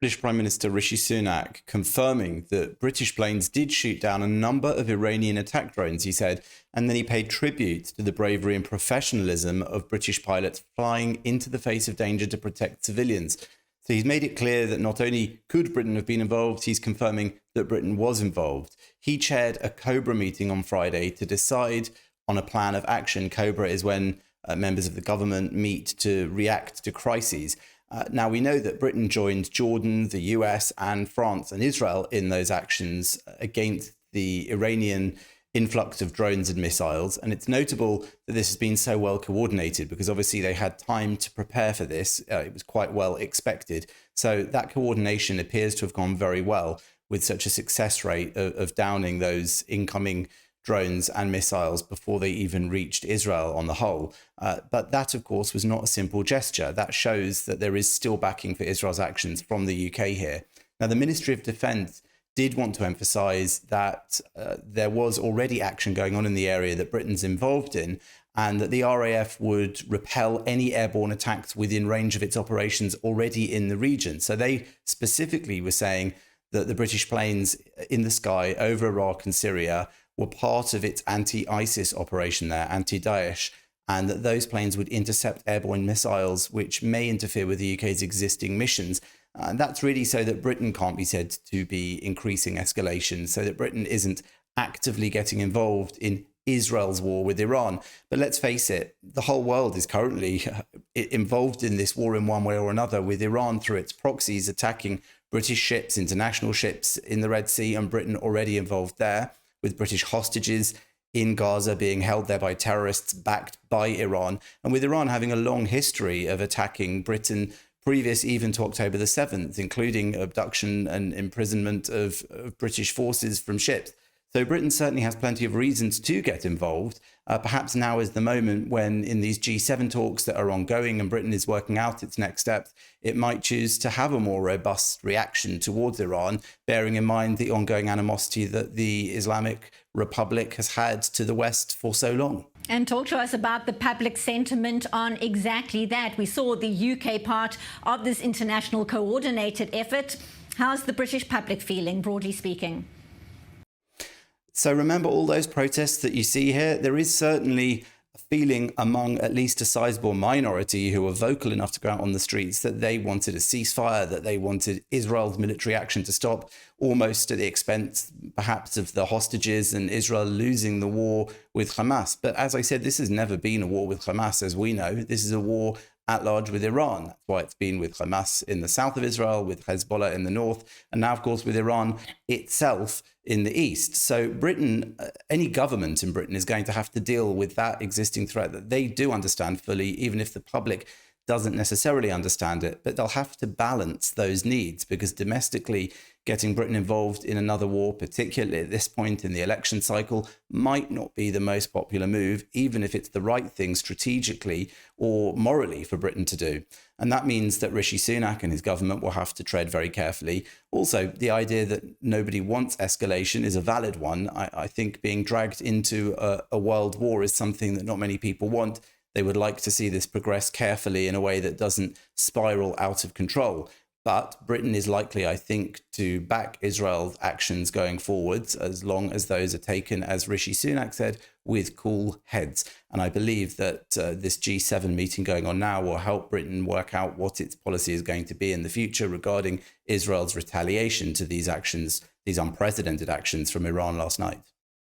British Prime Minister Rishi Sunak confirming that British planes did shoot down a number of Iranian attack drones, he said, and then he paid tribute to the bravery and professionalism of British pilots flying into the face of danger to protect civilians. So he's made it clear that not only could Britain have been involved, he's confirming that Britain was involved. He chaired a COBRA meeting on Friday to decide on a plan of action. COBRA is when members of the government meet to react to crises. Now, we know that Britain joined Jordan, the US, and France and Israel in those actions against the Iranian influx of drones and missiles. And it's notable that this has been so well coordinated because obviously they had time to prepare for this. It was quite well expected. So that coordination appears to have gone very well with such a success rate of downing those incoming drones and missiles before they even reached Israel on the whole. But that, of course, was not a simple gesture. That shows that there is still backing for Israel's actions from the UK here. Now, the Ministry of Defence did want to emphasise that there was already action going on in the area that Britain's involved in, and that the RAF would repel any airborne attacks within range of its operations already in the region. So they specifically were saying that the British planes in the sky over Iraq and Syria were part of its anti-ISIS operation there, anti-Daesh, and that those planes would intercept airborne missiles which may interfere with the UK's existing missions. And that's really so that Britain can't be said to be increasing escalation, so that Britain isn't actively getting involved in Israel's war with Iran. But let's face it, the whole world is currently involved in this war in one way or another, with Iran through its proxies attacking British ships, international ships in the Red Sea, and Britain already involved there, with British hostages in Gaza being held there by terrorists backed by Iran, and with Iran having a long history of attacking Britain previous even to October the 7th, including abduction and imprisonment of British forces from ships. So Britain certainly has plenty of reasons to get involved. Perhaps now is the moment when, in these G7 talks that are ongoing and Britain is working out its next steps, it might choose to have a more robust reaction towards Iran, bearing in mind the ongoing animosity that the Islamic Republic has had to the West for so long. And talk to us about the public sentiment on exactly that. We saw the UK part of this international coordinated effort. How's the British public feeling, broadly speaking? So remember all those protests that you see here? There is certainly a feeling among at least a sizable minority who were vocal enough to go out on the streets that they wanted a ceasefire, that they wanted Israel's military action to stop, almost at the expense perhaps of the hostages and Israel losing the war with Hamas. But as I said, this has never been a war with Hamas, as we know. This is a war at large with Iran. That's why it's been with Hamas in the south of Israel, with Hezbollah in the north, and now, of course, with Iran itself in the east. So Britain, any government in Britain is going to have to deal with that existing threat that they do understand fully, even if the public doesn't necessarily understand it. But they'll have to balance those needs, because domestically, getting Britain involved in another war, particularly at this point in the election cycle, might not be the most popular move, even if it's the right thing strategically or morally for Britain to do. And that means that Rishi Sunak and his government will have to tread very carefully. Also, the idea that nobody wants escalation is a valid one. I think being dragged into a world war is something that not many people want. They would like to see this progress carefully in a way that doesn't spiral out of control. But Britain is likely, I think, to back Israel's actions going forwards, as long as those are taken, as Rishi Sunak said, with cool heads. And I believe that this G7 meeting going on now will help Britain work out what its policy is going to be in the future regarding Israel's retaliation to these actions, these unprecedented actions from Iran last night.